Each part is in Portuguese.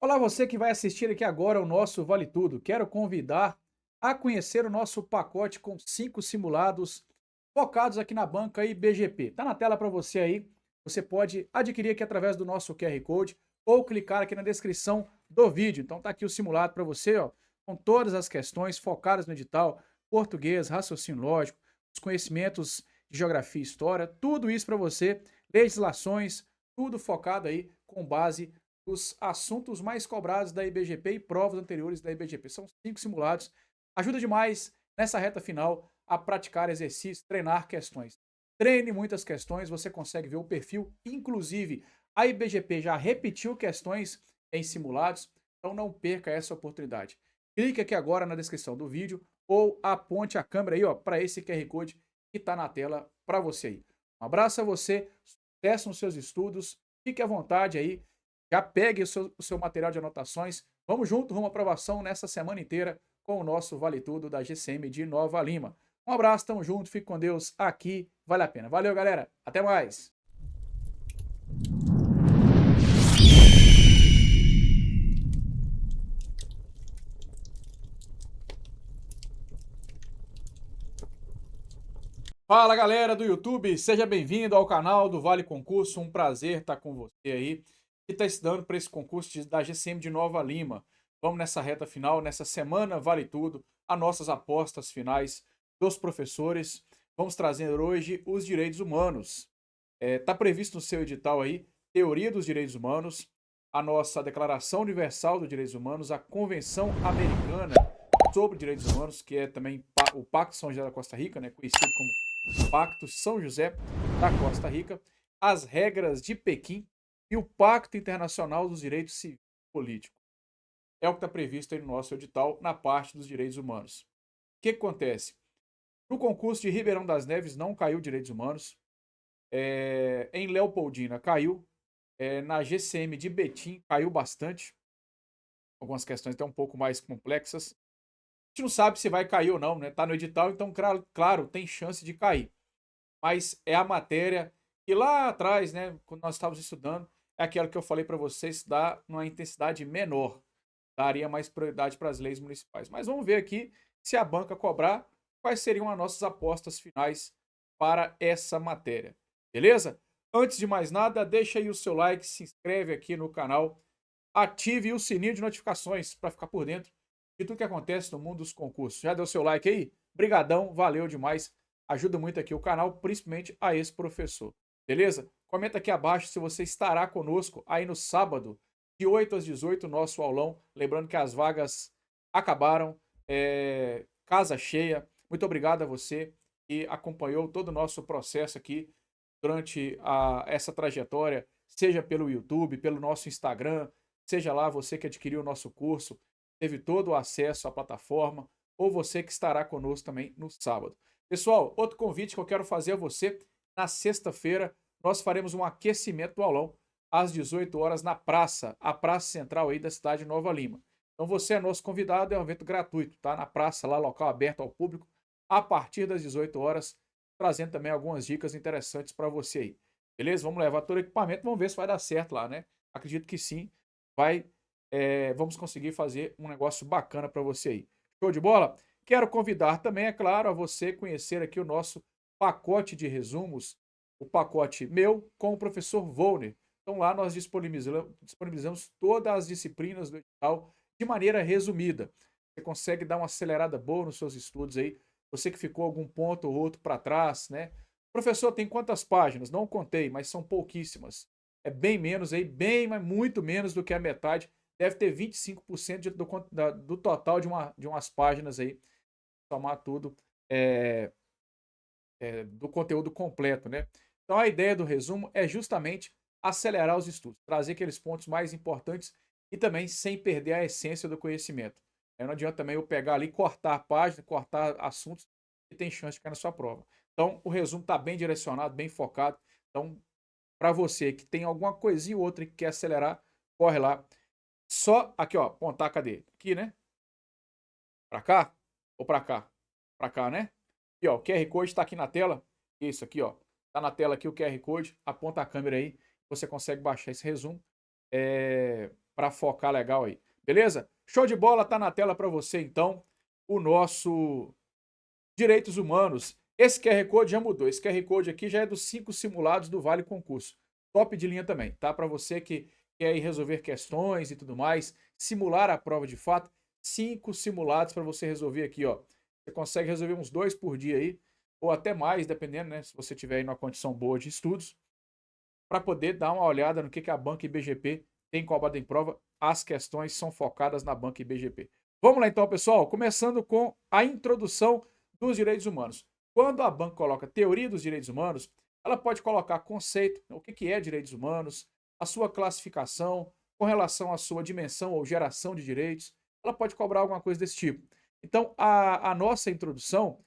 Olá, você que vai assistir aqui agora o nosso Vale Tudo. Quero convidar a conhecer o nosso pacote com 5 simulados focados aqui na banca IBGP. Tá na tela para você aí. Você pode adquirir aqui através do nosso QR Code ou clicar aqui na descrição do vídeo. Então tá aqui o simulado para você, ó, com todas as questões focadas no edital, português, raciocínio lógico, os conhecimentos de geografia e história, tudo isso para você, legislações, tudo focado aí com base os assuntos mais cobrados da IBGP e provas anteriores da IBGP. São 5 simulados. Ajuda demais nessa reta final a praticar exercícios, treinar questões. Treine muitas questões, você consegue ver o perfil. Inclusive, a IBGP já repetiu questões em simulados, então não perca essa oportunidade. Clique aqui agora na descrição do vídeo ou aponte a câmera aí para esse QR Code que está na tela para você aí. Um abraço a você, sucesso nos seus estudos, fique à vontade aí, já pegue o seu material de anotações. Vamos junto, rumo à aprovação nessa semana inteira com o nosso Vale Tudo da GCM de Nova Lima. Um abraço, tamo junto, fique com Deus aqui, vale a pena. Valeu, galera, até mais! Fala, galera do YouTube, seja bem-vindo ao canal do Vale Concurso. Um prazer estar com você aí que está estudando para esse concurso da GCM de Nova Lima. Vamos nessa reta final, nessa semana Vale Tudo, as nossas apostas finais dos professores. Vamos trazer hoje os direitos humanos. Está previsto no seu edital aí, Teoria dos Direitos Humanos, a nossa Declaração Universal dos Direitos Humanos, a Convenção Americana sobre Direitos Humanos, que é também o Pacto São José da Costa Rica, né, conhecido como Pacto São José da Costa Rica, as regras de Pequim e o Pacto Internacional dos Direitos Civis e Políticos. É o que está previsto aí no nosso edital na parte dos direitos humanos. O que acontece? No concurso de Ribeirão das Neves não caiu direitos humanos, em Leopoldina caiu, na GCM de Betim caiu bastante, algumas questões até um pouco mais complexas. A gente não sabe se vai cair ou não, né? Tá no edital, então, claro, tem chance de cair. Mas é a matéria que lá atrás, né, quando nós estávamos estudando, é aquela que eu falei para vocês, dá numa intensidade menor. Daria mais prioridade para as leis municipais. Mas vamos ver aqui se a banca cobrar, quais seriam as nossas apostas finais para essa matéria. Beleza? Antes de mais nada, deixa aí o seu like, se inscreve aqui no canal, ative o sininho de notificações para ficar por dentro de tudo que acontece no mundo dos concursos. Já deu seu like aí? Brigadão, valeu demais. Ajuda muito aqui o canal, principalmente a esse professor. Beleza? Comenta aqui abaixo se você estará conosco aí no sábado, de 8 às 18, nosso aulão. Lembrando que as vagas acabaram, casa cheia. Muito obrigado a você que acompanhou todo o nosso processo aqui durante essa trajetória, seja pelo YouTube, pelo nosso Instagram, seja lá você que adquiriu o nosso curso, teve todo o acesso à plataforma, ou você que estará conosco também no sábado. Pessoal, outro convite que eu quero fazer a você, na sexta-feira, nós faremos um aquecimento do aulão às 18 horas na praça, a praça central aí da cidade de Nova Lima. Então você é nosso convidado, é um evento gratuito, tá? Na praça, lá, local aberto ao público, a partir das 18 horas, trazendo também algumas dicas interessantes para você aí. Beleza? Vamos levar todo o equipamento, vamos ver se vai dar certo lá, né? Acredito que sim, vamos conseguir fazer um negócio bacana para você aí. Show de bola? Quero convidar também, é claro, a você conhecer aqui o nosso pacote de resumos, o pacote meu com o professor Volner. Então lá nós disponibilizamos todas as disciplinas do edital de maneira resumida. Você consegue dar uma acelerada boa nos seus estudos aí. Você que ficou algum ponto ou outro para trás, né? Professor, tem quantas páginas? Não contei, mas são pouquíssimas. É bem menos aí, bem, mas muito menos do que a metade. Deve ter 25% do total de umas páginas aí, somar tudo, é, do conteúdo completo, né? Então a ideia do resumo é justamente acelerar os estudos, trazer aqueles pontos mais importantes e também sem perder a essência do conhecimento. Não adianta também eu pegar ali, cortar a página, cortar assuntos que tem chance de cair na sua prova. Então o resumo está bem direcionado, bem focado. Então, para você que tem alguma coisinha ou outra que quer acelerar, corre lá. Só aqui, ó, apontar, cadê? Aqui, né? Para cá ou para cá? Para cá, né? E ó, o QR Code está aqui na tela. Isso aqui, ó. Tá na tela aqui o QR Code. Aponta a câmera aí. Você consegue baixar esse resumo. para focar legal aí. Beleza? Show de bola, tá na tela para você então o nosso Direitos Humanos. Esse QR Code já mudou. Esse QR Code aqui já é dos 5 simulados do Vale Concurso. Top de linha também, tá? Para você que quer aí resolver questões e tudo mais, simular a prova de fato, 5 simulados para você resolver aqui, ó. Você consegue resolver uns 2 por dia aí, ou até mais, dependendo, né? Se você tiver aí numa condição boa de estudos, para poder dar uma olhada no que a Banca IBGP tem cobrado em prova. As questões são focadas na Banca IBGP. Vamos lá então, pessoal, começando com a introdução dos direitos humanos. Quando a banca coloca teoria dos direitos humanos, ela pode colocar conceito, o que é direitos humanos, a sua classificação, com relação à sua dimensão ou geração de direitos, ela pode cobrar alguma coisa desse tipo. Então, a nossa introdução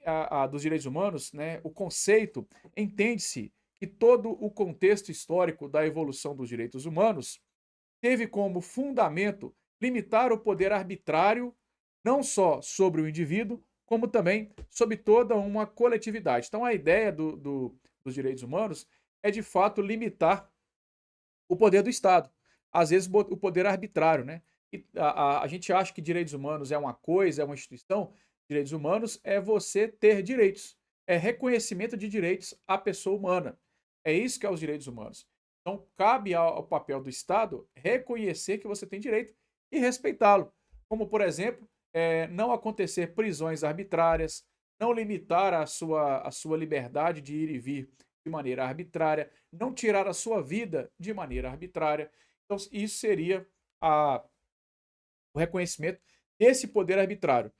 a dos direitos humanos, né, o conceito, entende-se que todo o contexto histórico da evolução dos direitos humanos teve como fundamento limitar o poder arbitrário, não só sobre o indivíduo, como também sobre toda uma coletividade. Então, a ideia dos direitos humanos é, de fato, limitar o poder do Estado. Às vezes, o poder arbitrário, né? E a gente acha que direitos humanos é uma coisa, é uma instituição. Direitos humanos é você ter direitos. É reconhecimento de direitos à pessoa humana. É isso que é os direitos humanos. Então, cabe ao papel do Estado reconhecer que você tem direito e respeitá-lo. Como, por exemplo, não acontecer prisões arbitrárias, não limitar a sua liberdade de ir e vir de maneira arbitrária, não tirar a sua vida de maneira arbitrária. Então, isso seria o reconhecimento desse poder arbitrário.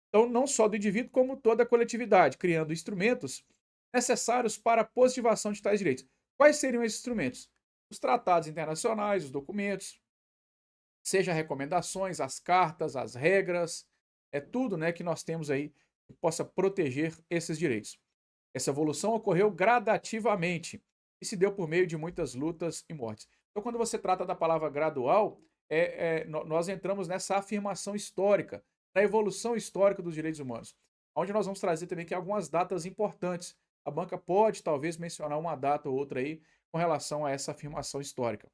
Então, não só do indivíduo, como toda a coletividade, criando instrumentos necessários para a positivação de tais direitos. Quais seriam esses instrumentos? Os tratados internacionais, os documentos, seja recomendações, as cartas, as regras, é tudo, né, que nós temos aí que possa proteger esses direitos. Essa evolução ocorreu gradativamente e se deu por meio de muitas lutas e mortes. Então, quando você trata da palavra gradual, nós entramos nessa afirmação histórica, na evolução histórica dos direitos humanos, onde nós vamos trazer também aqui algumas datas importantes. A banca pode, talvez, mencionar uma data ou outra aí com relação a essa afirmação histórica.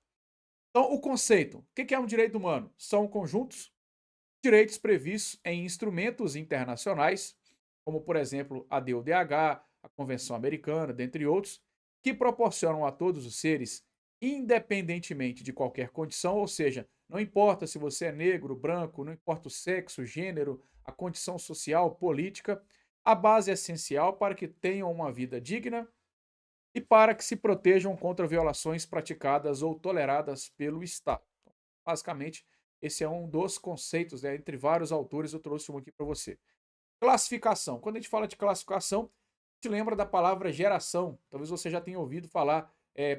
Então, o conceito. O que é um direito humano? São conjuntos de direitos previstos em instrumentos internacionais, como, por exemplo, a DODH, a Convenção Americana, dentre outros, que proporcionam a todos os seres, independentemente de qualquer condição, ou seja, não importa se você é negro, branco, não importa o sexo, gênero, a condição social, política, a base essencial para que tenham uma vida digna e para que se protejam contra violações praticadas ou toleradas pelo Estado. Então, basicamente, esse é um dos conceitos, né, entre vários autores, eu trouxe um aqui para você. Classificação. Quando a gente fala de classificação, a gente lembra da palavra geração. Talvez você já tenha ouvido falar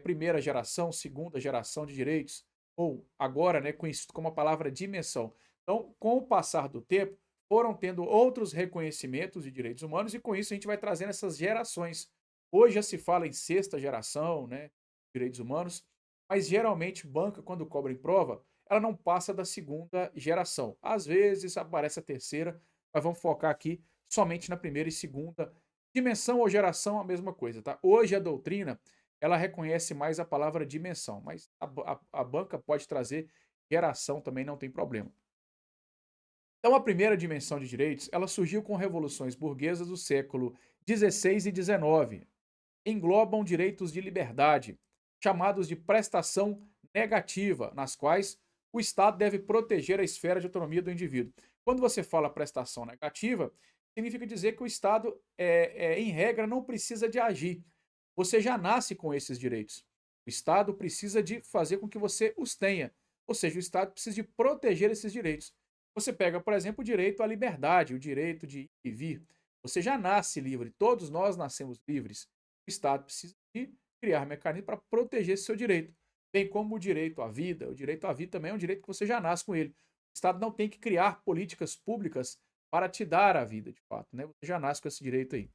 primeira geração, segunda geração de direitos, ou agora, né, conhecido como a palavra dimensão. Então, com o passar do tempo, foram tendo outros reconhecimentos de direitos humanos e com isso a gente vai trazendo essas gerações. Hoje já se fala em sexta geração, né, direitos humanos, mas geralmente banca, quando cobra em prova, ela não passa da segunda geração. Às vezes aparece a terceira, mas vamos focar aqui somente na primeira e segunda. Dimensão ou geração, a mesma coisa, tá? Hoje a doutrina, ela reconhece mais a palavra dimensão, mas a banca pode trazer geração também, não tem problema. Então, a primeira dimensão de direitos, ela surgiu com revoluções burguesas do século XVI e XIX. Englobam direitos de liberdade, chamados de prestação negativa, nas quais o Estado deve proteger a esfera de autonomia do indivíduo. Quando você fala prestação negativa, significa dizer que o Estado, em regra, não precisa de agir. Você já nasce com esses direitos. O Estado precisa de fazer com que você os tenha. Ou seja, o Estado precisa de proteger esses direitos. Você pega, por exemplo, o direito à liberdade, o direito de ir e vir. Você já nasce livre, todos nós nascemos livres. O Estado precisa de criar mecanismos para proteger esse seu direito. Bem como o direito à vida. O direito à vida também é um direito que você já nasce com ele. O Estado não tem que criar políticas públicas para te dar a vida, de fato, né? Você já nasce com esse direito aí.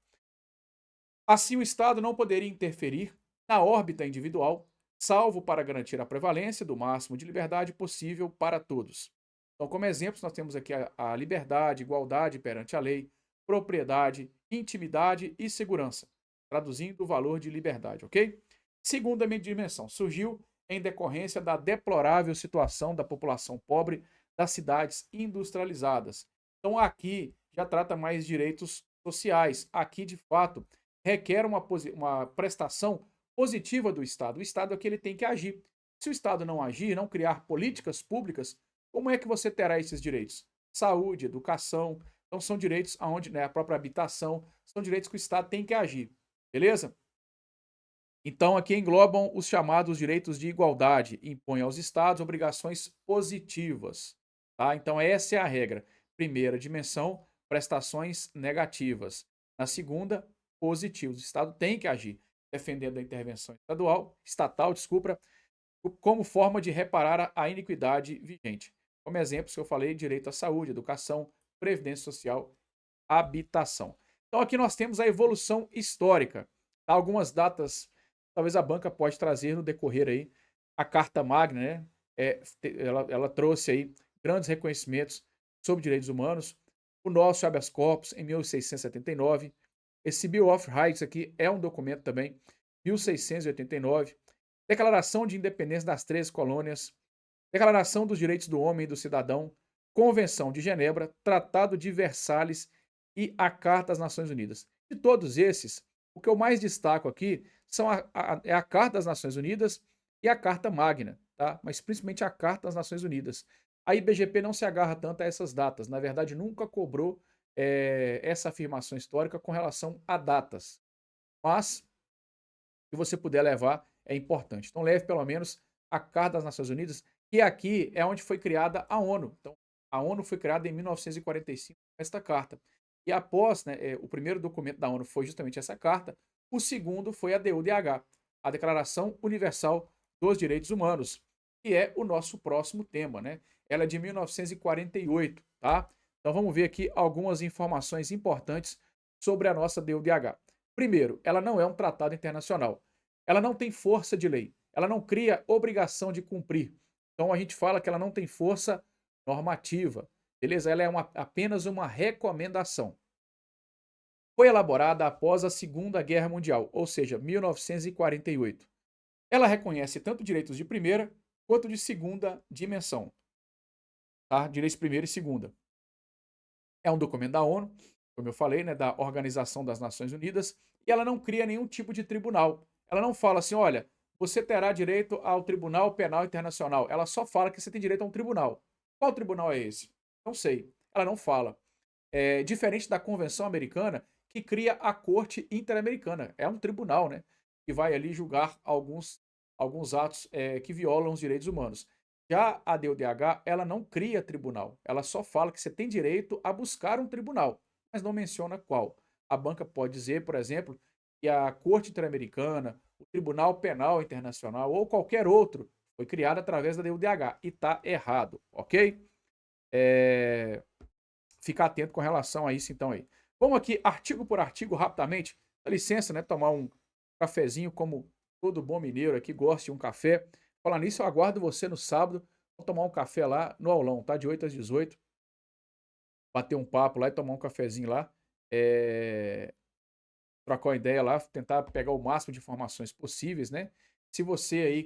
Assim, o Estado não poderia interferir na órbita individual, salvo para garantir a prevalência do máximo de liberdade possível para todos. Então, como exemplos, nós temos aqui a liberdade, igualdade perante a lei, propriedade, intimidade e segurança, traduzindo o valor de liberdade, ok? Segunda dimensão, surgiu em decorrência da deplorável situação da população pobre das cidades industrializadas. Então aqui já trata mais direitos sociais. Aqui, de fato, requer uma prestação positiva do Estado. O Estado é que ele tem que agir. Se o Estado não agir, não criar políticas públicas, como é que você terá esses direitos? Saúde, educação, então são direitos aonde, né, a própria habitação, são direitos que o Estado tem que agir, beleza? Então aqui englobam os chamados direitos de igualdade, impõe aos estados obrigações positivas, tá? Então essa é a regra. Primeira dimensão, prestações negativas. Na segunda, positivos. O estado tem que agir, defendendo a intervenção estatal, desculpa, como forma de reparar a iniquidade vigente. Como exemplos que eu falei, direito à saúde, educação, previdência social, habitação. Então aqui nós temos a evolução histórica. Tá? Algumas datas, talvez a banca pode trazer no decorrer aí. A Carta Magna, né? Ela trouxe aí grandes reconhecimentos sobre direitos humanos. O nosso habeas corpus, em 1679. Esse Bill of Rights aqui é um documento também, 1689. Declaração de Independência das 13 Colônias. Declaração dos Direitos do Homem e do Cidadão. Convenção de Genebra, Tratado de Versalhes e a Carta das Nações Unidas. De todos esses, o que eu mais destaco aqui são é a Carta das Nações Unidas e a Carta Magna, tá? Mas principalmente a Carta das Nações Unidas. A IBGP não se agarra tanto a essas datas, na verdade nunca cobrou essa afirmação histórica com relação a datas, mas se você puder levar é importante. Então leve pelo menos a Carta das Nações Unidas, que aqui é onde foi criada a ONU. Então a ONU foi criada em 1945 com esta carta. E após, né, o primeiro documento da ONU foi justamente essa carta, o segundo foi a DUDH, a Declaração Universal dos Direitos Humanos, que é o nosso próximo tema, né? Ela é de 1948, tá? Então vamos ver aqui algumas informações importantes sobre a nossa DUDH. Primeiro, ela não é um tratado internacional. Ela não tem força de lei. Ela não cria obrigação de cumprir. Então a gente fala que ela não tem força normativa. Beleza? Ela é apenas uma recomendação. Foi elaborada após a Segunda Guerra Mundial, ou seja, 1948. Ela reconhece tanto direitos de primeira quanto de segunda dimensão. Tá? Direitos de primeira e segunda. É um documento da ONU, como eu falei, né, da Organização das Nações Unidas, e ela não cria nenhum tipo de tribunal. Ela não fala assim, olha, você terá direito ao Tribunal Penal Internacional. Ela só fala que você tem direito a um tribunal. Qual tribunal é esse? Não sei. Ela não fala. É diferente da Convenção Americana, que cria a Corte Interamericana. É um tribunal, né? Que vai ali julgar alguns atos que violam os direitos humanos. Já a DUDH, ela não cria tribunal. Ela só fala que você tem direito a buscar um tribunal, mas não menciona qual. A banca pode dizer, por exemplo, que a Corte Interamericana, o Tribunal Penal Internacional ou qualquer outro foi criado através da DUDH e está errado, ok? Ficar atento com relação a isso então aí. Vamos aqui, artigo por artigo, rapidamente. Dá licença, né? Tomar um cafezinho, como todo bom mineiro aqui gosta de um café. Falar nisso, eu aguardo você no sábado. Vamos tomar um café lá no aulão, tá? De 8 às 18. Bater um papo lá e tomar um cafezinho lá. Trocar uma ideia lá, tentar pegar o máximo de informações possíveis, né? Se você aí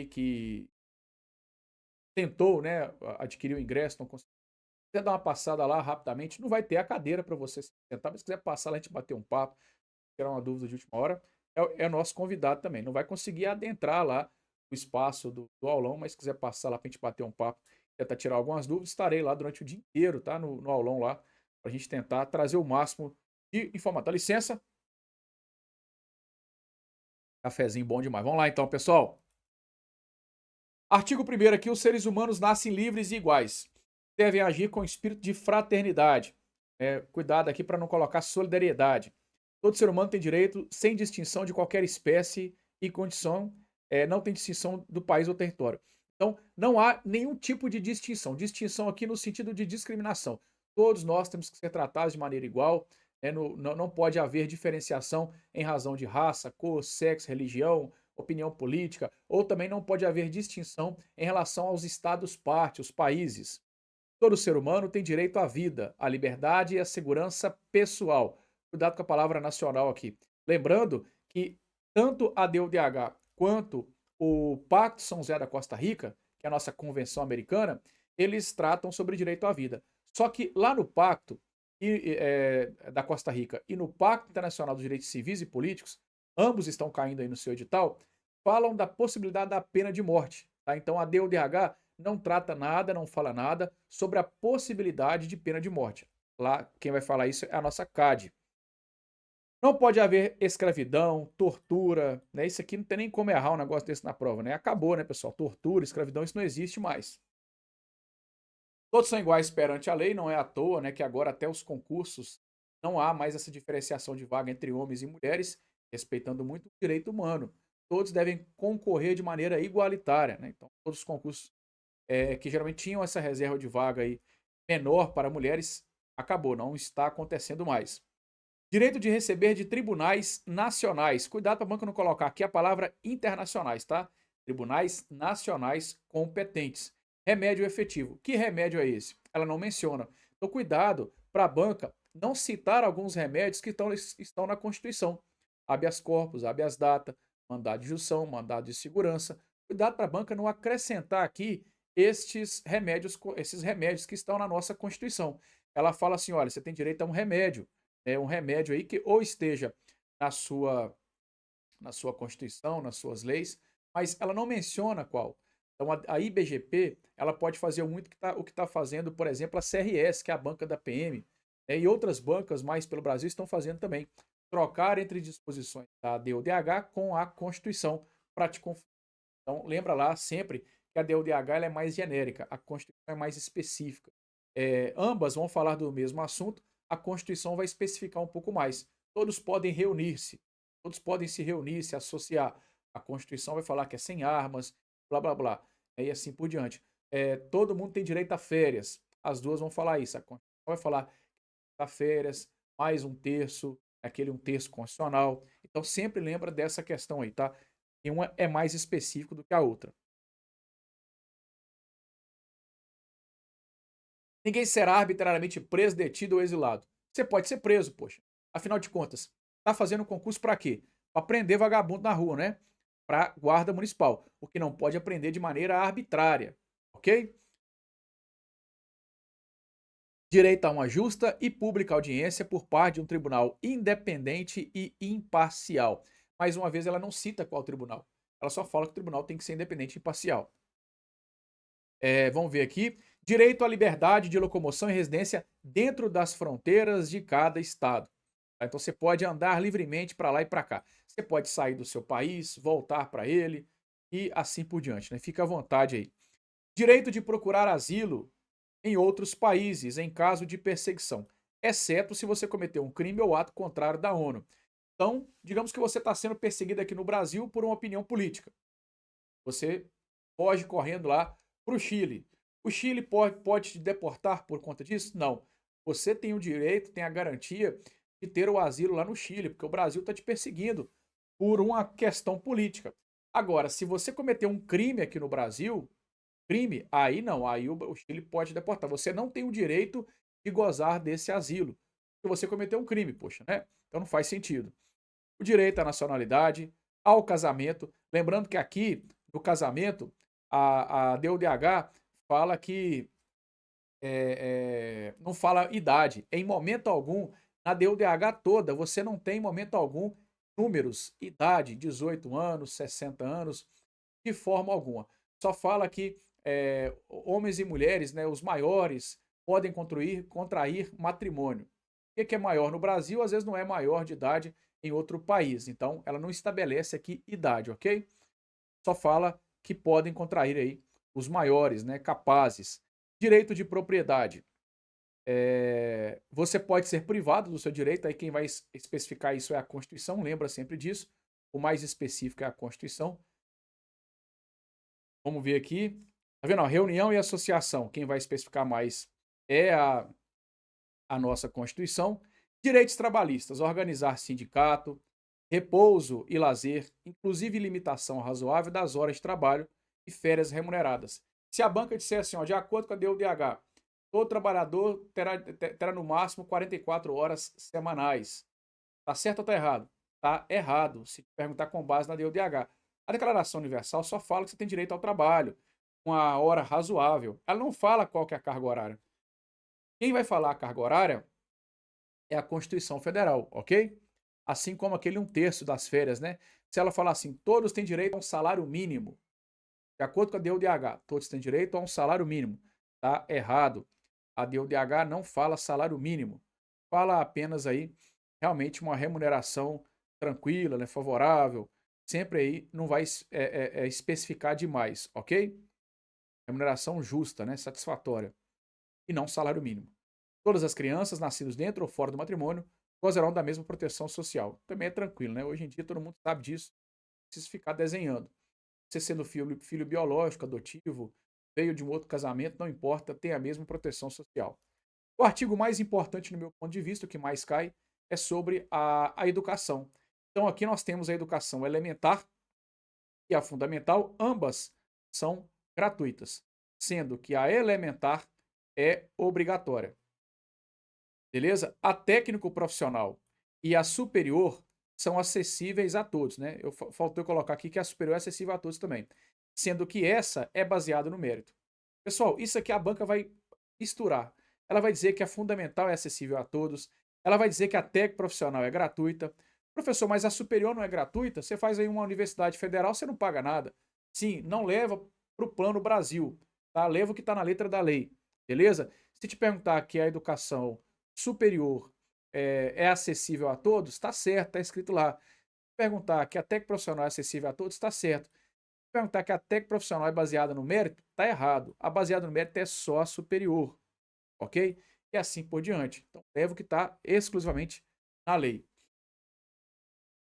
que tentou, né, adquirir o ingresso, não conseguiu, quiser dar uma passada lá rapidamente, não vai ter a cadeira para você sentar, mas se quiser passar lá, a gente bater um papo, tirar uma dúvida de última hora, é nosso convidado também. Não vai conseguir adentrar lá o espaço do aulão, mas se quiser passar lá para a gente bater um papo, tentar tirar algumas dúvidas, estarei lá durante o dia inteiro, tá? No aulão lá, para a gente tentar trazer o máximo de informação. Dá licença? Cafezinho bom demais. Vamos lá então, pessoal. Artigo 1º aqui, os seres humanos nascem livres e iguais. Devem agir com espírito de fraternidade. Cuidado aqui para não colocar solidariedade. Todo ser humano tem direito, sem distinção de qualquer espécie e condição, não tem distinção do país ou território. Então, não há nenhum tipo de distinção. Distinção aqui no sentido de discriminação. Todos nós temos que ser tratados de maneira igual. Não pode haver diferenciação em razão de raça, cor, sexo, religião, opinião política, ou também não pode haver distinção em relação aos estados-parte, os países. Todo ser humano tem direito à vida, à liberdade e à segurança pessoal. Cuidado com a palavra nacional aqui. Lembrando que tanto a DUDH quanto o Pacto São José da Costa Rica, que é a nossa convenção americana, eles tratam sobre direito à vida. Só que lá no Pacto da Costa Rica e no Pacto Internacional dos Direitos Civis e Políticos, ambos estão caindo aí no seu edital, falam da possibilidade da pena de morte. Tá? Então a DUDH não trata nada, não fala nada sobre a possibilidade de pena de morte. Lá quem vai falar isso é a nossa CAD. Não pode haver escravidão, tortura, né? Isso aqui não tem nem como errar um negócio desse na prova, né? Acabou, né, pessoal? Tortura, escravidão, isso não existe mais. Todos são iguais perante a lei, não é à toa, né, que agora até os concursos não há mais essa diferenciação de vaga entre homens e mulheres, respeitando muito o direito humano. Todos devem concorrer de maneira igualitária, né? Então, todos os concursos que geralmente tinham essa reserva de vaga aí menor para mulheres, acabou, não está acontecendo mais. Direito de receber de tribunais nacionais. Cuidado para a banca não colocar aqui a palavra internacionais, tá? Tribunais nacionais competentes. Remédio efetivo. Que remédio é esse? Ela não menciona. Então, cuidado para a banca não citar alguns remédios que estão na Constituição. Habeas corpus, habeas data, mandado de junção, mandado de segurança. Cuidado para a banca não acrescentar aqui esses remédios que estão na nossa Constituição. Ela fala assim: olha, você tem direito a um remédio aí que ou esteja na sua, na sua Constituição, nas suas leis, mas ela não menciona qual. Então a IBGP ela pode fazer muito o que está fazendo, por exemplo, a CRS, que é a banca da PM, né, e outras bancas mais pelo Brasil estão fazendo também. Trocar entre disposições da DUDH com a Constituição para te confundir. Então lembra lá sempre que a DUDH ela é mais genérica, a Constituição é mais específica. Ambas vão falar do mesmo assunto, a Constituição vai especificar um pouco mais. Todos podem reunir-se, todos podem se reunir, se associar. A Constituição vai falar que é sem armas, blá blá blá, e assim por diante. Todo mundo tem direito a férias. As duas vão falar isso. A Constituição vai falar que a férias, mais um terço, aquele um terço constitucional. Então sempre lembra dessa questão aí, tá? E uma é mais específico do que a outra. Ninguém será arbitrariamente preso, detido ou exilado. Você pode ser preso, poxa. Afinal de contas, tá fazendo um concurso para quê? Para prender vagabundo na rua, né? Para guarda municipal. O que não pode aprender de maneira arbitrária, ok? Direito a uma justa e pública audiência por parte de um tribunal independente e imparcial. Mais uma vez, ela não cita qual tribunal. Ela só fala que o tribunal tem que ser independente e imparcial. Vamos ver aqui. Direito à liberdade de locomoção e residência dentro das fronteiras de cada estado. Tá? Então você pode andar livremente para lá e para cá. Você pode sair do seu país, voltar para ele e assim por diante. Né? Fica à vontade aí. Direito de procurar asilo em outros países em caso de perseguição, exceto se você cometeu um crime ou ato contrário da ONU. Então, digamos que você está sendo perseguido aqui no Brasil por uma opinião política. Você foge correndo lá para o Chile. O Chile pode te deportar por conta disso? Não. Você tem o direito, tem a garantia de ter o asilo lá no Chile, porque o Brasil está te perseguindo por uma questão política. Agora, se você cometer um crime aqui no Brasil, crime, aí não, aí o Chile pode deportar. Você não tem o direito de gozar desse asilo, porque você cometeu um crime, poxa, né? Então não faz sentido. O direito à nacionalidade, ao casamento. Lembrando que aqui, no casamento, a DUDH fala que não fala idade. Em momento algum, na DUDH toda, você não tem, em momento algum, números, idade, 18 anos, 60 anos, de forma alguma. Só fala que homens e mulheres, né, os maiores, podem contrair matrimônio. O que é maior no Brasil, às vezes não é maior de idade em outro país. Então, ela não estabelece aqui idade, ok? Só fala que podem contrair aí os maiores, né, capazes. Direito de propriedade. Você pode ser privado do seu direito, aí quem vai especificar isso é a Constituição, lembra sempre disso. O mais específico é a Constituição. Vamos ver aqui. Tá vendo? Ó, reunião e associação. Quem vai especificar mais é a nossa Constituição. Direitos trabalhistas, organizar sindicato, repouso e lazer, inclusive limitação razoável das horas de trabalho e férias remuneradas. Se a banca disser assim, ó, de acordo com a DUDH, todo trabalhador terá no máximo 44 horas semanais. Tá certo ou tá errado? Tá errado, se perguntar com base na DUDH. A Declaração Universal só fala que você tem direito ao trabalho, uma hora razoável. Ela não fala qual que é a carga horária. Quem vai falar a carga horária é a Constituição Federal, ok? Assim como aquele 1/3 das férias, né? Se ela falar assim, todos têm direito a um salário mínimo, de acordo com a DUDH, todos têm direito a um salário mínimo. Tá errado. A DUDH não fala salário mínimo. Fala apenas aí, realmente, uma remuneração tranquila, né, favorável. Sempre aí não vai especificar demais, ok? Remuneração justa, né, satisfatória. E não salário mínimo. Todas as crianças nascidas dentro ou fora do matrimônio gozarão da mesma proteção social. Também é tranquilo, né? Hoje em dia todo mundo sabe disso. Não precisa ficar desenhando. Você sendo filho biológico, adotivo, veio de um outro casamento, não importa, tem a mesma proteção social. O artigo mais importante, no meu ponto de vista, o que mais cai, é sobre a educação. Então, aqui nós temos a educação elementar e a fundamental, ambas são gratuitas, sendo que a elementar é obrigatória. Beleza? A técnico profissional e a superior são acessíveis a todos, né? Faltou colocar aqui que a superior é acessível a todos também, sendo que essa é baseada no mérito. Pessoal, isso aqui a banca vai misturar. Ela vai dizer que a fundamental é acessível a todos, ela vai dizer que a técnico profissional é gratuita. Professor, mas a superior não é gratuita? Você faz aí uma universidade federal, você não paga nada. Sim, não leva para o Plano Brasil, tá? Leva o que está na letra da lei, beleza? Se te perguntar que a educação superior é acessível a todos, está certo, está escrito lá. Perguntar que a técnica profissional é acessível a todos, está certo. Perguntar que a técnica profissional é baseada no mérito, está errado. A baseada no mérito é só a superior, ok? E assim por diante. Então, leva o que está exclusivamente na lei.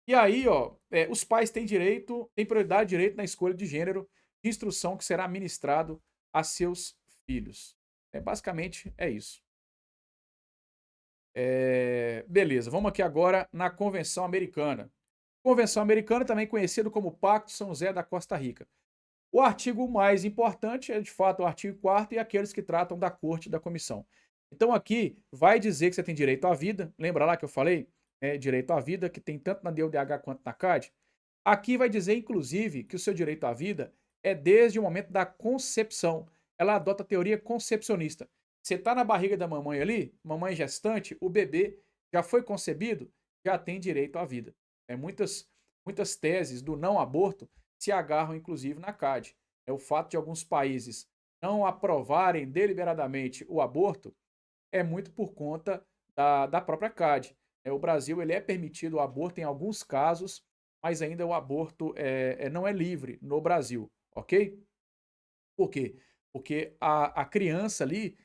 E aí, ó, os pais têm direito, têm prioridade de direito na escolha de gênero de instrução que será ministrado a seus filhos. Basicamente, é isso. Beleza, vamos aqui agora na Convenção Americana. Convenção Americana, também conhecido como Pacto São José da Costa Rica. O artigo mais importante é, de fato, o artigo 4º e aqueles que tratam da corte e da comissão. Então aqui vai dizer que você tem direito à vida, lembra lá que eu falei? Direito à vida, que tem tanto na DUDH quanto na CAD. Aqui vai dizer, inclusive, que o seu direito à vida é desde o momento da concepção. Ela adota a teoria concepcionista. Você está na barriga da mamãe ali, mamãe gestante, o bebê já foi concebido, já tem direito à vida. Muitas teses do não aborto se agarram, inclusive, na CAD. O fato de alguns países não aprovarem deliberadamente o aborto é muito por conta da própria CAD. O Brasil ele é permitido o aborto em alguns casos, mas ainda o aborto não é livre no Brasil, ok? Por quê? Porque a criança ali,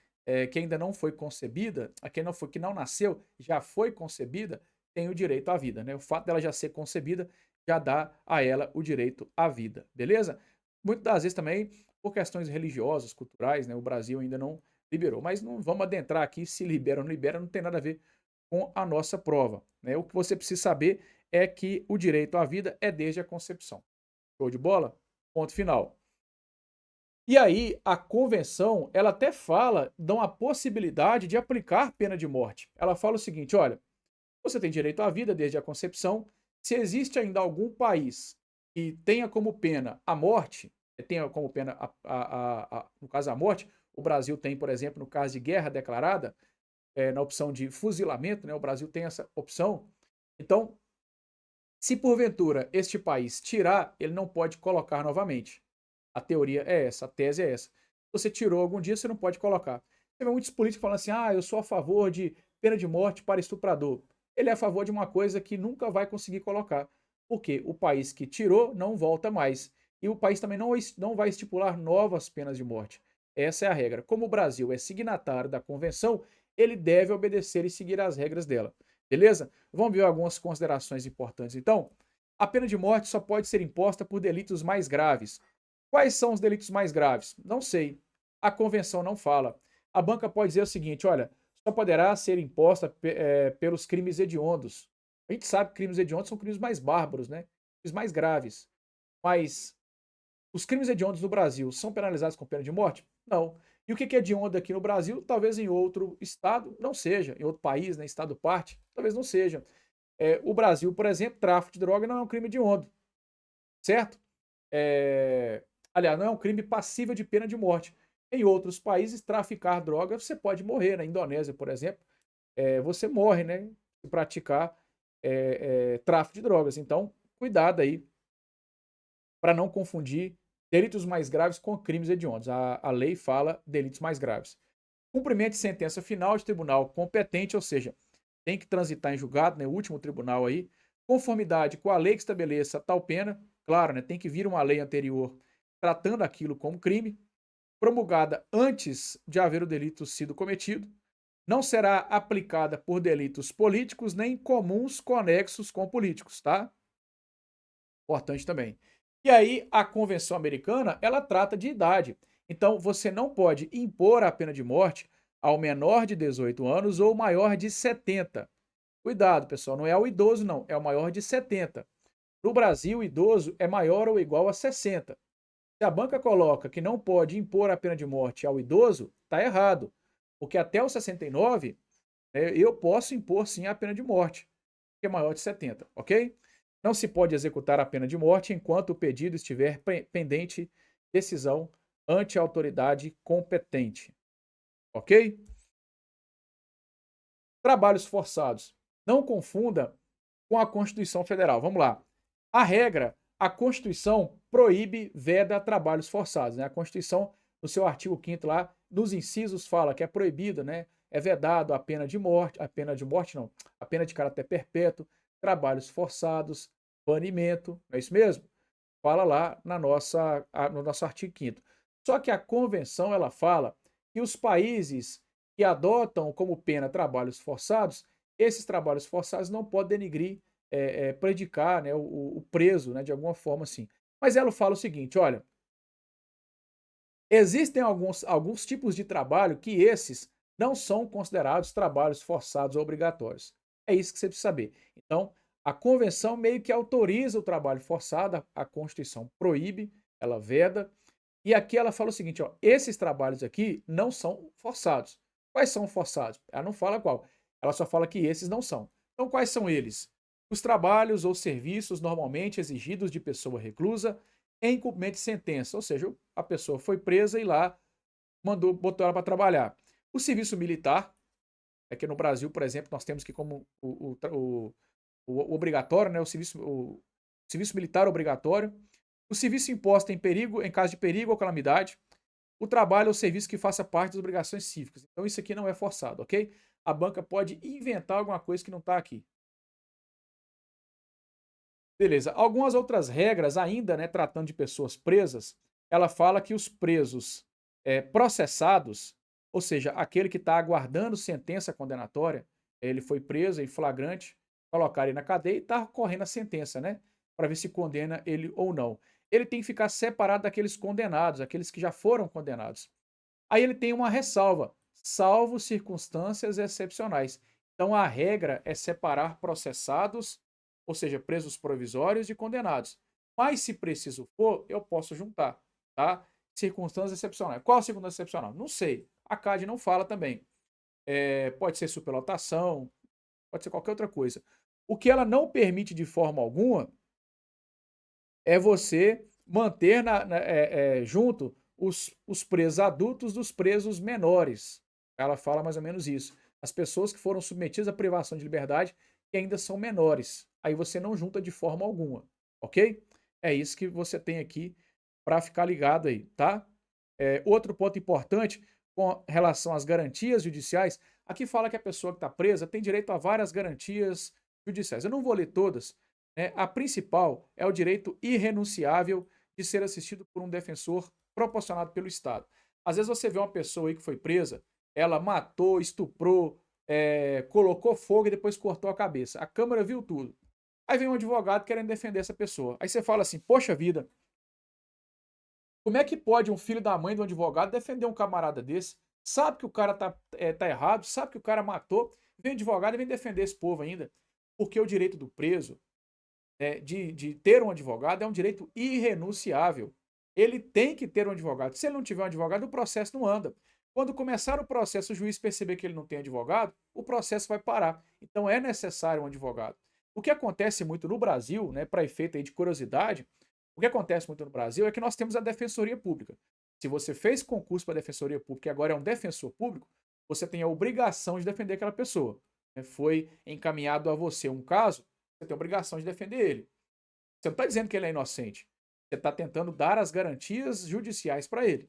que ainda não foi concebida, que não nasceu, já foi concebida, tem o direito à vida, né? O fato dela já ser concebida já dá a ela o direito à vida, beleza? Muitas das vezes também por questões religiosas, culturais, né? O Brasil ainda não liberou, mas não vamos adentrar aqui se libera ou não libera, não tem nada a ver com a nossa prova, né? O que você precisa saber é que o direito à vida é desde a concepção. Show de bola? Ponto final. E aí, a convenção, ela até fala, dá uma possibilidade de aplicar pena de morte. Ela fala o seguinte: olha, você tem direito à vida desde a concepção. Se existe ainda algum país que tenha como pena a morte, tenha como pena, no caso a morte, o Brasil tem, por exemplo, no caso de guerra declarada, na opção de fuzilamento, né, o Brasil tem essa opção. Então, se porventura este país tirar, ele não pode colocar novamente. A teoria é essa, a tese é essa. Você tirou algum dia, você não pode colocar. Você vê muitos políticos falando assim: eu sou a favor de pena de morte para estuprador. Ele é a favor de uma coisa que nunca vai conseguir colocar. Porque o país que tirou não volta mais. E o país também não vai estipular novas penas de morte. Essa é a regra. Como o Brasil é signatário da convenção, ele deve obedecer e seguir as regras dela. Beleza? Vamos ver algumas considerações importantes. Então, a pena de morte só pode ser imposta por delitos mais graves. Quais são os delitos mais graves? Não sei. A convenção não fala. A banca pode dizer o seguinte: olha, só poderá ser imposta pelos crimes hediondos. A gente sabe que crimes hediondos são crimes mais bárbaros, né? Crimes mais graves. Mas os crimes hediondos no Brasil são penalizados com pena de morte? Não. E o que é hediondo aqui no Brasil, talvez em outro estado não seja. Em outro país, né, estado parte, talvez não seja. O Brasil, por exemplo, tráfico de droga não é um crime hediondo, certo? aliás, não é um crime passível de pena de morte. Em outros países, traficar droga, você pode morrer. Na Indonésia, por exemplo, você morre, né? Se praticar tráfico de drogas. Então, cuidado aí para não confundir delitos mais graves com crimes hediondos. A lei fala delitos mais graves. Cumprimento de sentença final de tribunal competente, ou seja, tem que transitar em julgado, né, o último tribunal aí, conformidade com a lei que estabeleça tal pena, claro, né, tem que vir uma lei anterior tratando aquilo como crime, promulgada antes de haver o delito sido cometido, não será aplicada por delitos políticos nem comuns conexos com políticos, tá? Importante também. E aí, a Convenção Americana, ela trata de idade. Então, você não pode impor a pena de morte ao menor de 18 anos ou maior de 70. Cuidado, pessoal, não é o idoso, não, é o maior de 70. No Brasil, o idoso é maior ou igual a 60. Se a banca coloca que não pode impor a pena de morte ao idoso, está errado. Porque até os 69, eu posso impor sim a pena de morte, que é maior de 70, ok? Não se pode executar a pena de morte enquanto o pedido estiver pendente decisão ante a autoridade competente, ok? Trabalhos forçados. Não confunda com a Constituição Federal. Vamos lá. A regra, a Constituição proíbe, veda trabalhos forçados. Né? A Constituição, no seu artigo 5º lá, nos incisos fala que é proibido, né? É vedado a pena de morte não, a pena de caráter perpétuo, trabalhos forçados, banimento, não é isso mesmo? Fala lá no nosso artigo 5º. Só que a convenção ela fala que os países que adotam como pena trabalhos forçados, esses trabalhos forçados não podem denigrir, predicar, né, o preso, né, de alguma forma assim. Mas ela fala o seguinte, olha, existem alguns tipos de trabalho que esses não são considerados trabalhos forçados ou obrigatórios. É isso que você precisa saber. Então, a convenção meio que autoriza o trabalho forçado, a Constituição proíbe, ela veda, e aqui ela fala o seguinte, ó, esses trabalhos aqui não são forçados. Quais são forçados? Ela não fala qual. Ela só fala que esses não são. Então, quais são eles? Os trabalhos ou serviços normalmente exigidos de pessoa reclusa em cumprimento de sentença, ou seja, a pessoa foi presa e lá botou ela para trabalhar. O serviço militar, é que no Brasil, por exemplo, nós temos que como o obrigatório, né, o serviço militar obrigatório, o serviço imposto em perigo, em caso de perigo ou calamidade, o trabalho ou serviço que faça parte das obrigações cívicas. Então isso aqui não é forçado, ok? A banca pode inventar alguma coisa que não está aqui. Beleza. Algumas outras regras ainda, né, tratando de pessoas presas, ela fala que os presos processados, ou seja, aquele que está aguardando sentença condenatória, ele foi preso em flagrante, colocaram ele na cadeia e está correndo a sentença, né, para ver se condena ele ou não. Ele tem que ficar separado daqueles condenados, aqueles que já foram condenados. Aí ele tem uma ressalva, salvo circunstâncias excepcionais. Então a regra é separar processados, ou seja, presos provisórios de condenados. Mas se preciso for, eu posso juntar, tá? Circunstâncias excepcionais. Qual a circunstância excepcional? Não sei. A CAD não fala também. Pode ser superlotação, pode ser qualquer outra coisa. O que ela não permite de forma alguma é você manter junto os presos adultos dos presos menores. Ela fala mais ou menos isso. As pessoas que foram submetidas à privação de liberdade que ainda são menores. Aí você não junta de forma alguma, ok? É isso que você tem aqui para ficar ligado aí, tá? Outro ponto importante com relação às garantias judiciais, aqui fala que a pessoa que está presa tem direito a várias garantias judiciais. Eu não vou ler todas, né? A principal é o direito irrenunciável de ser assistido por um defensor proporcionado pelo Estado. Às vezes você vê uma pessoa aí que foi presa, ela matou, estuprou, colocou fogo e depois cortou a cabeça. A Câmara viu tudo. Aí vem um advogado querendo defender essa pessoa. Aí você fala assim, poxa vida, como é que pode um filho da mãe de um advogado defender um camarada desse? Sabe que o cara tá errado, sabe que o cara matou, vem um advogado e vem defender esse povo ainda. Porque o direito do preso de ter um advogado é um direito irrenunciável. Ele tem que ter um advogado. Se ele não tiver um advogado, o processo não anda. Quando começar o processo, o juiz perceber que ele não tem advogado, o processo vai parar. Então é necessário um advogado. O que acontece muito no Brasil, né, para efeito aí de curiosidade, O que acontece muito no Brasil é que nós temos a Defensoria Pública. Se você fez concurso para a Defensoria Pública e agora é um defensor público, você tem a obrigação de defender aquela pessoa. Foi encaminhado a você um caso, você tem a obrigação de defender ele. Você não está dizendo que ele é inocente. Você está tentando dar as garantias judiciais para ele.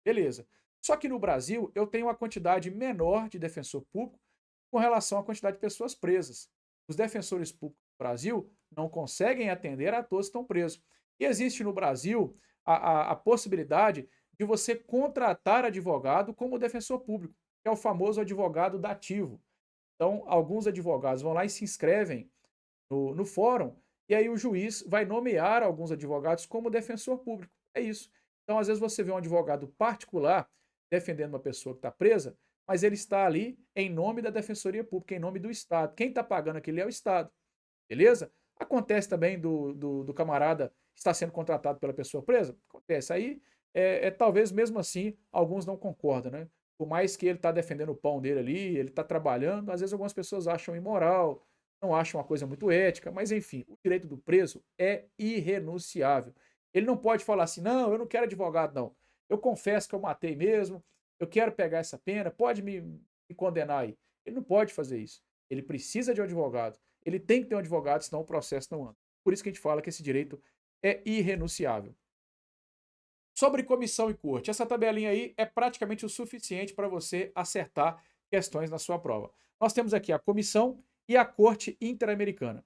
Beleza. Só que no Brasil, eu tenho uma quantidade menor de defensor público com relação à quantidade de pessoas presas. Os defensores públicos do Brasil não conseguem atender a todos que estão presos. E existe no Brasil a possibilidade de você contratar advogado como defensor público, que é o famoso advogado dativo. Então, alguns advogados vão lá e se inscrevem no fórum, e aí o juiz vai nomear alguns advogados como defensor público. É isso. Então, às vezes, você vê um advogado particular defendendo uma pessoa que está presa, mas ele está ali em nome da Defensoria Pública, em nome do Estado. Quem está pagando aquilo é o Estado. Beleza? Acontece também do camarada estar sendo contratado pela pessoa presa? Acontece. Aí, talvez mesmo assim, alguns não concordam, né? Por mais que ele está defendendo o pão dele ali, ele está trabalhando, às vezes algumas pessoas acham imoral, não acham uma coisa muito ética, mas enfim, o direito do preso é irrenunciável. Ele não pode falar assim, não, eu não quero advogado, não. Eu confesso que eu matei mesmo, eu quero pegar essa pena, pode me condenar aí. Ele não pode fazer isso. Ele precisa de um advogado. Ele tem que ter um advogado, senão o processo não anda. Por isso que a gente fala que esse direito é irrenunciável. Sobre comissão e corte, essa tabelinha aí é praticamente o suficiente para você acertar questões na sua prova. Nós temos aqui a comissão e a corte interamericana.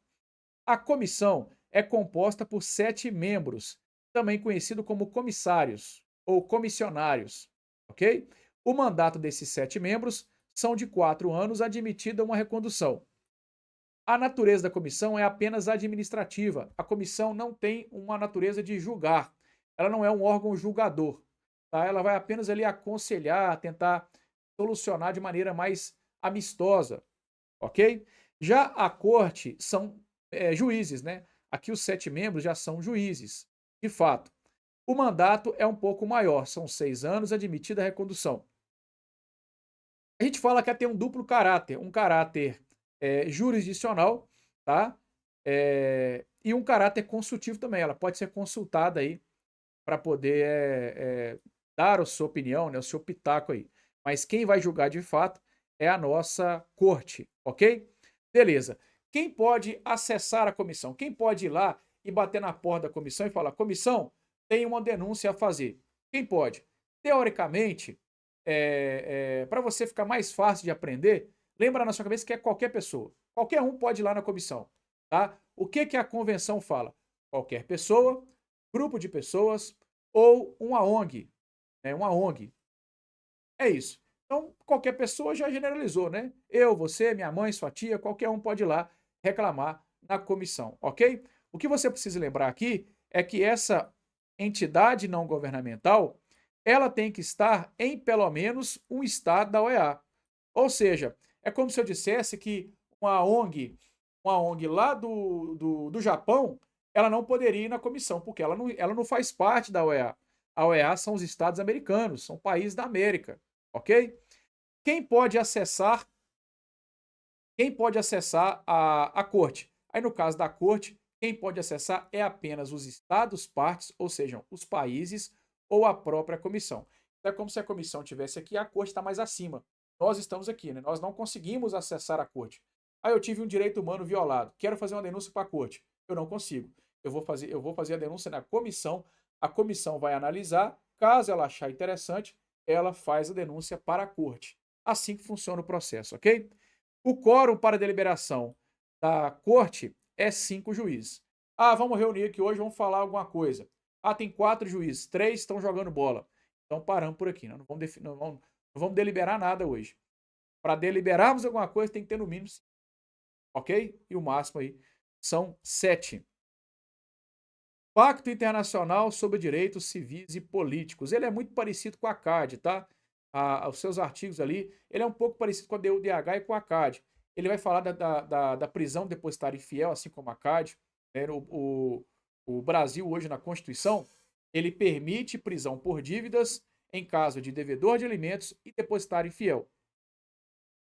A comissão é composta por 7 membros, também conhecido como comissários ou comissionários, ok? O mandato desses 7 membros são de 4 anos, admitida uma recondução. A natureza da comissão é apenas administrativa. A comissão não tem uma natureza de julgar. Ela não é um órgão julgador. Tá? Ela vai apenas ali aconselhar, tentar solucionar de maneira mais amistosa, ok? Já a corte são juízes, né? Aqui os 7 membros já são juízes, de fato. O mandato é um pouco maior, são 6 anos, admitida a recondução. A gente fala que ela tem um duplo caráter, um caráter jurisdicional, tá? E um caráter consultivo também. Ela pode ser consultada aí para poder dar a sua opinião, né, o seu pitaco aí. Mas quem vai julgar de fato é a nossa corte, ok? Beleza. Quem pode acessar a comissão? Quem pode ir lá e bater na porta da comissão e falar: comissão, tem uma denúncia a fazer? Quem pode? Teoricamente, para você ficar mais fácil de aprender, lembra na sua cabeça que é qualquer pessoa. Qualquer um pode ir lá na comissão. Tá? O que, que a convenção fala? Qualquer pessoa, grupo de pessoas ou uma ONG. Uma ONG. É isso. Então, qualquer pessoa já generalizou, né? Eu, você, minha mãe, sua tia, qualquer um pode ir lá reclamar na comissão, ok? O que você precisa lembrar aqui é que essa entidade não governamental, ela tem que estar em pelo menos um estado da OEA. Ou seja, é como se eu dissesse que uma ONG lá do Japão, ela não poderia ir na comissão, porque ela não faz parte da OEA. A OEA são os estados americanos, são países da América, ok? Quem pode acessar a corte? Aí no caso da corte, quem pode acessar é apenas os estados partes, ou seja, os países ou a própria comissão. Então é como se a comissão tivesse aqui, a corte está mais acima. Nós estamos aqui, né? Nós não conseguimos acessar a corte. Aí eu tive um direito humano violado, quero fazer uma denúncia para a corte. Eu não consigo. Eu vou fazer a denúncia na comissão, a comissão vai analisar, caso ela achar interessante, ela faz a denúncia para a corte. Assim que funciona o processo, ok? O quórum para deliberação da corte é 5 juízes. Ah, vamos reunir aqui hoje, vamos falar alguma coisa. Ah, tem 4 juízes, 3 estão jogando bola. Então paramos por aqui, não vamos deliberar nada hoje. Para deliberarmos alguma coisa tem que ter no mínimo 5, ok? E o máximo aí são 7. Pacto Internacional sobre Direitos Civis e Políticos. Ele é muito parecido com a CAD, tá? Os seus artigos ali, ele é um pouco parecido com a DUDH e com a CAD. Ele vai falar da prisão depositária infiel, assim como a CAD. Né? O Brasil, hoje, na Constituição, ele permite prisão por dívidas em caso de devedor de alimentos e depositário infiel.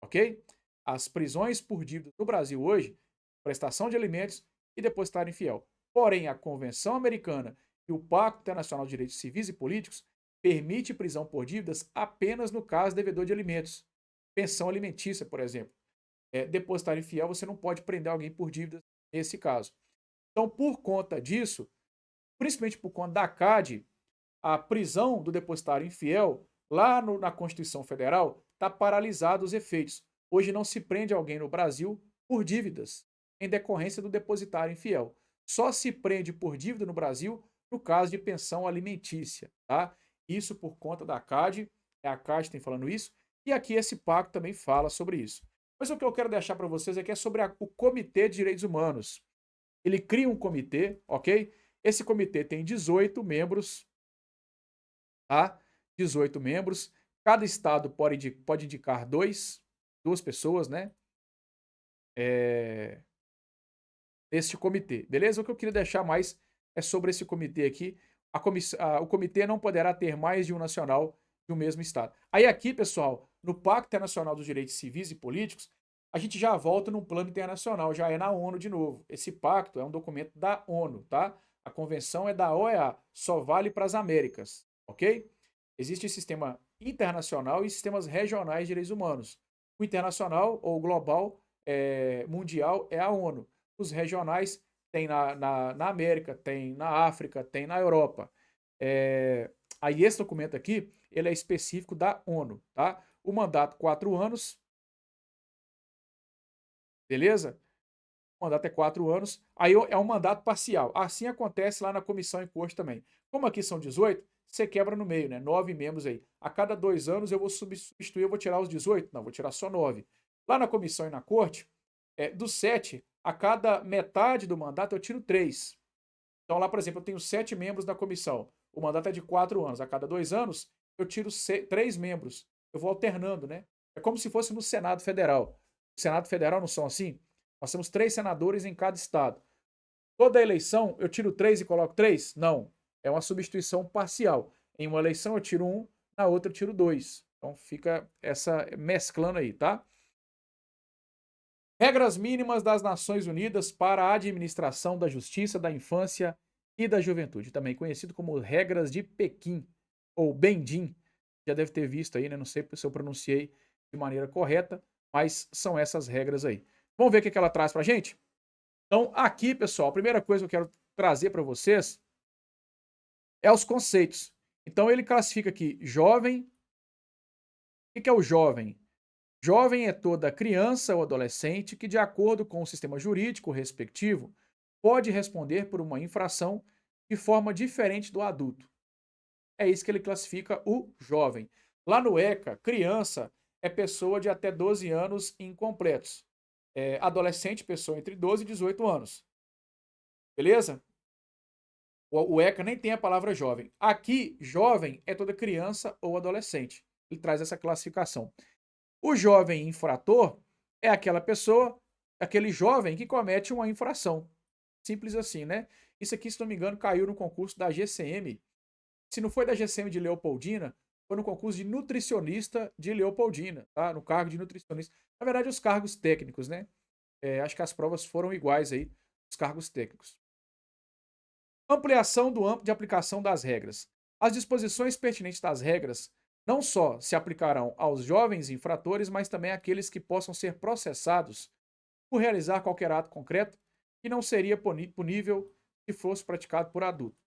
Ok? As prisões por dívidas no Brasil hoje, prestação de alimentos e depositário infiel. Porém, a Convenção Americana e o Pacto Internacional de Direitos Civis e Políticos permite prisão por dívidas apenas no caso devedor de alimentos. Pensão alimentícia, por exemplo. Depositário infiel, você não pode prender alguém por dívidas nesse caso. Então, por conta disso, principalmente por conta da CAD, a prisão do depositário infiel, lá na Constituição Federal, está paralisado os efeitos. Hoje não se prende alguém no Brasil por dívidas, em decorrência do depositário infiel. Só se prende por dívida no Brasil no caso de pensão alimentícia, tá? Isso por conta da CAD, é a CAD que tem falando isso, e aqui esse pacto também fala sobre isso. Mas o que eu quero deixar para vocês aqui é sobre o Comitê de Direitos Humanos. Ele cria um comitê, ok? Esse comitê tem 18 membros, tá? 18 membros. Cada estado pode indicar duas pessoas, né? Este comitê, beleza? O que eu queria deixar mais é sobre esse comitê aqui. O comitê não poderá ter mais de um nacional de um mesmo estado. Aí aqui, pessoal, no Pacto Internacional dos Direitos Civis e Políticos, a gente já volta num plano internacional, já é na ONU de novo. Esse pacto é um documento da ONU, tá? A convenção é da OEA, só vale para as Américas, ok? Existe sistema internacional e sistemas regionais de direitos humanos. O internacional ou global, mundial, é a ONU. Os regionais tem na América, tem na África, tem na Europa. Aí esse documento aqui, ele é específico da ONU, tá? O mandato, 4 anos, beleza? O mandato é 4 anos, aí é um mandato parcial. Assim acontece lá na comissão em corte também. Como aqui são 18, você quebra no meio, né? 9 membros aí. A cada 2 anos eu vou substituir, eu vou tirar os 18? Não, vou tirar só 9. Lá na comissão e na corte, dos 7, a cada metade do mandato eu tiro 3. Então lá, por exemplo, eu tenho 7 membros da comissão. O mandato é de 4 anos. A cada 2 anos eu tiro 3 membros. Eu vou alternando, né? É como se fosse no Senado Federal. O Senado Federal não são assim? Nós temos 3 senadores em cada estado. Toda eleição eu tiro 3 e coloco 3? Não. É uma substituição parcial. Em uma eleição eu tiro 1, na outra eu tiro 2. Então fica essa mesclando aí, tá? Regras mínimas das Nações Unidas para a administração da justiça, da infância e da juventude, também conhecido como regras de Pequim, ou Bendim. Já deve ter visto aí, né? Não sei se eu pronunciei de maneira correta, mas são essas regras aí. Vamos ver o que ela traz pra gente? Então, aqui, pessoal, a primeira coisa que eu quero trazer para vocês é os conceitos. Então, ele classifica aqui jovem. O que é o jovem? Jovem é toda criança ou adolescente que, de acordo com o sistema jurídico respectivo, pode responder por uma infração de forma diferente do adulto. É isso que ele classifica o jovem. Lá no ECA, criança é pessoa de até 12 anos incompletos. Adolescente, pessoa entre 12 e 18 anos. Beleza? O ECA nem tem a palavra jovem. Aqui, jovem é toda criança ou adolescente. Ele traz essa classificação. O jovem infrator é aquela pessoa, aquele jovem que comete uma infração. Simples assim, né? Isso aqui, se não me engano, caiu no concurso da GCM. Se não foi da GCM de Leopoldina, foi no concurso de nutricionista de Leopoldina, tá? No cargo de nutricionista. Na verdade, os cargos técnicos, né? Acho que as provas foram iguais aí, os cargos técnicos. Ampliação do âmbito de aplicação das regras. As disposições pertinentes das regras não só se aplicarão aos jovens infratores, mas também àqueles que possam ser processados por realizar qualquer ato concreto que não seria punível se fosse praticado por adulto.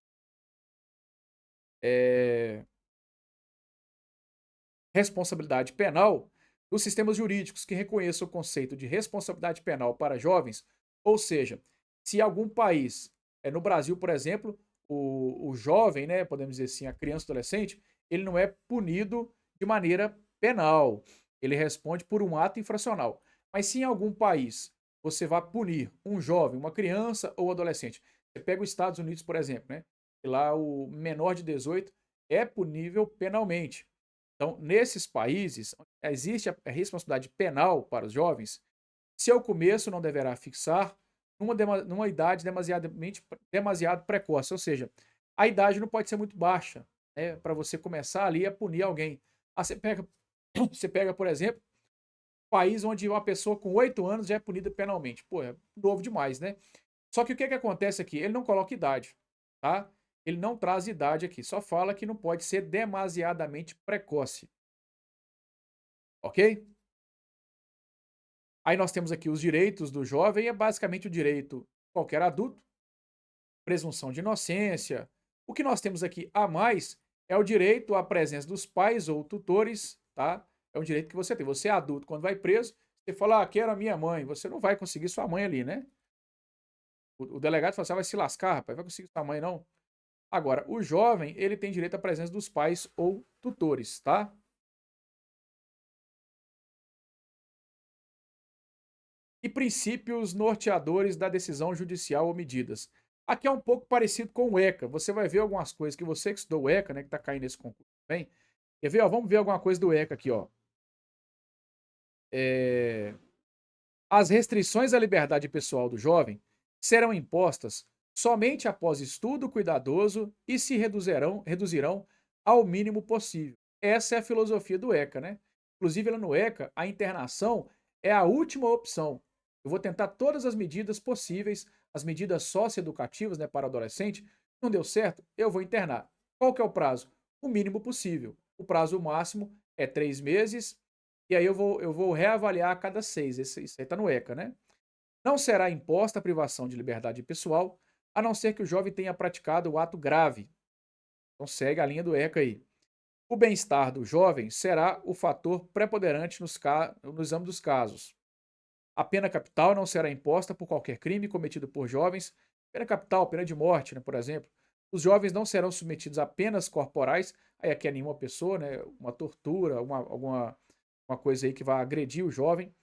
Responsabilidade penal dos sistemas jurídicos que reconheçam o conceito de responsabilidade penal para jovens, ou seja, se algum país, no Brasil, por exemplo, o jovem, né, podemos dizer assim, a criança ou adolescente, ele não é punido de maneira penal, ele responde por um ato infracional. Mas se em algum país você vai punir um jovem, uma criança ou adolescente, você pega os Estados Unidos, por exemplo, né, e lá o menor de 18 é punível penalmente. Então, nesses países, existe a responsabilidade penal para os jovens, se ao começo não deverá fixar numa idade demasiado precoce, ou seja, a idade não pode ser muito baixa, né, para você começar ali a punir alguém. Você pega, por exemplo, um país onde uma pessoa com 8 anos já é punida penalmente. Pô, é novo demais, né? Só que o que que acontece aqui? Ele não coloca idade, tá? Ele não traz idade aqui, só fala que não pode ser demasiadamente precoce, ok? Aí nós temos aqui os direitos do jovem, é basicamente o direito de qualquer adulto, presunção de inocência. O que nós temos aqui a mais é o direito à presença dos pais ou tutores, tá? É um direito que você tem. Você é adulto, quando vai preso, você fala, ah, quero a minha mãe. Você não vai conseguir sua mãe ali, né? O delegado fala assim, ah, vai se lascar, rapaz, vai conseguir sua mãe não. Agora, o jovem, ele tem direito à presença dos pais ou tutores, tá? E princípios norteadores da decisão judicial ou medidas. Aqui é um pouco parecido com o ECA. Você vai ver algumas coisas que você que estudou o ECA, né, que está caindo nesse concurso também. Quer ver? Ó, vamos ver alguma coisa do ECA aqui, ó. É... As restrições à liberdade pessoal do jovem serão impostas somente após estudo cuidadoso e se reduzirão ao mínimo possível. Essa é a filosofia do ECA, né? Inclusive, lá no ECA, a internação é a última opção. Eu vou tentar todas as medidas possíveis, as medidas socioeducativas, né, para adolescente. Não deu certo? Eu vou internar. Qual que é o prazo? O mínimo possível. O prazo máximo é 3 meses e aí eu vou reavaliar a cada 6. Isso aí está no ECA, né? Não será imposta a privação de liberdade pessoal, a não ser que o jovem tenha praticado o ato grave. Então segue a linha do ECA aí. O bem-estar do jovem será o fator preponderante no exame dos casos. A pena capital não será imposta por qualquer crime cometido por jovens. Pena capital, pena de morte, né, por exemplo. Os jovens não serão submetidos a penas corporais. Aí aqui é nenhuma pessoa, né, uma tortura, alguma uma coisa aí que vai agredir o jovem.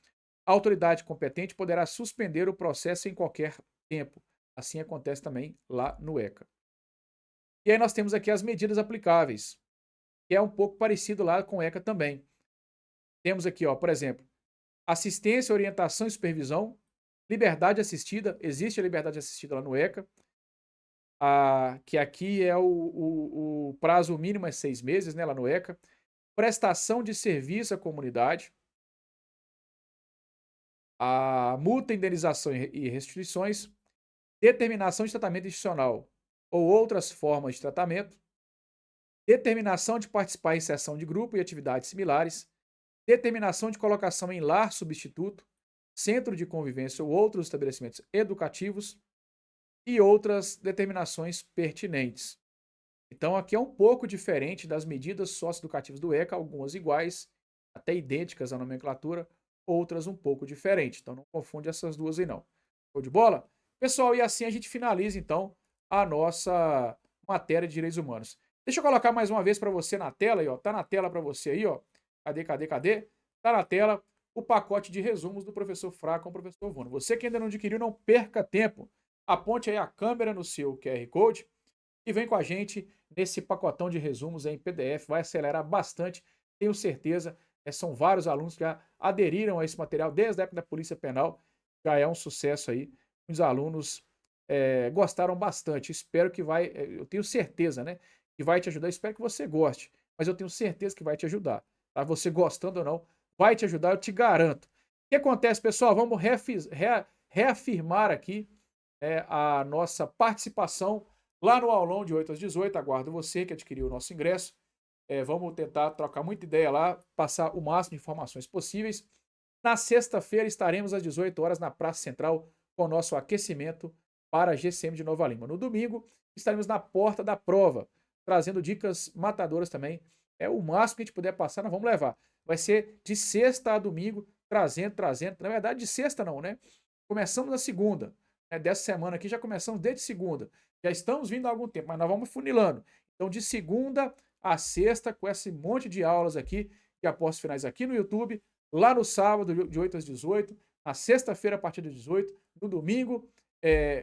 A autoridade competente poderá suspender o processo em qualquer tempo. Assim acontece também lá no ECA. E aí nós temos aqui as medidas aplicáveis, que é um pouco parecido lá com o ECA também. Temos aqui, ó, por exemplo, assistência, orientação e supervisão, liberdade assistida, existe a liberdade assistida lá no ECA, que aqui é o prazo mínimo é 6 meses, né, lá no ECA. Prestação de serviço à comunidade, a multa, indenização e restituições, determinação de tratamento institucional ou outras formas de tratamento, determinação de participar em sessão de grupo e atividades similares, determinação de colocação em lar substituto, centro de convivência ou outros estabelecimentos educativos e outras determinações pertinentes. Então, aqui é um pouco diferente das medidas socioeducativas do ECA, algumas iguais, até idênticas à nomenclatura, outras um pouco diferentes. Então, não confunde essas duas aí, não. Show de bola? Pessoal, e assim a gente finaliza, então, a nossa matéria de direitos humanos. Deixa eu colocar mais uma vez para você na tela aí, ó. Tá na tela para você aí, ó. Cadê? Tá na tela o pacote de resumos do professor Fraco com o professor Vuno. Você que ainda não adquiriu, não perca tempo. Aponte aí a câmera no seu QR Code e vem com a gente nesse pacotão de resumos em PDF. Vai acelerar bastante, tenho certeza. São vários alunos que já aderiram a esse material desde a época da Polícia Penal. Já é um sucesso aí. Os alunos gostaram bastante. Espero que vai, eu tenho certeza, né? Que vai te ajudar. Espero que você goste, mas eu tenho certeza que vai te ajudar. Tá? Você gostando ou não, vai te ajudar, eu te garanto. O que acontece, pessoal? Vamos reafirmar aqui a nossa participação lá no aulão de 8 às 18. Aguardo você que adquiriu o nosso ingresso. Vamos tentar trocar muita ideia lá, passar o máximo de informações possíveis. Na sexta-feira estaremos às 18 horas na Praça Central com o nosso aquecimento para a GCM de Nova Lima. No domingo estaremos na porta da prova, trazendo dicas matadoras também. É o máximo que a gente puder passar, nós vamos levar. Vai ser de sexta a domingo, trazendo. Na verdade, de sexta não, né? Começamos na segunda. Dessa semana aqui já começamos desde segunda. Já estamos vindo há algum tempo, mas nós vamos funilando. Então, de segunda a sexta, com esse monte de aulas aqui, que após finais aqui no YouTube, lá no sábado, de 8 às 18, na sexta-feira, a partir das 18, no domingo,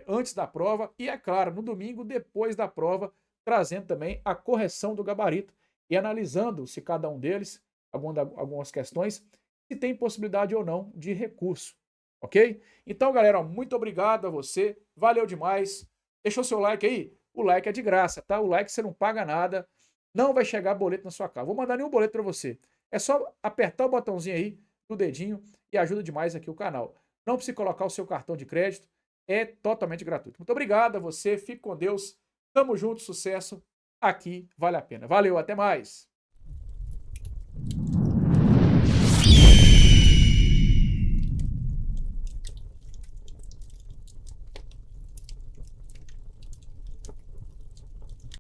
antes da prova, e é claro, no domingo, depois da prova, trazendo também a correção do gabarito e analisando se cada um deles, algumas questões, se tem possibilidade ou não de recurso. Ok? Então, galera, muito obrigado a você. Valeu demais. Deixou seu like aí? O like é de graça, tá? O like você não paga nada. Não vai chegar boleto na sua casa. Vou mandar nenhum boleto para você. É só apertar o botãozinho aí do dedinho e ajuda demais aqui o canal. Não precisa colocar o seu cartão de crédito. É totalmente gratuito. Muito obrigado a você, fique com Deus, tamo junto, sucesso, aqui vale a pena. Valeu, até mais!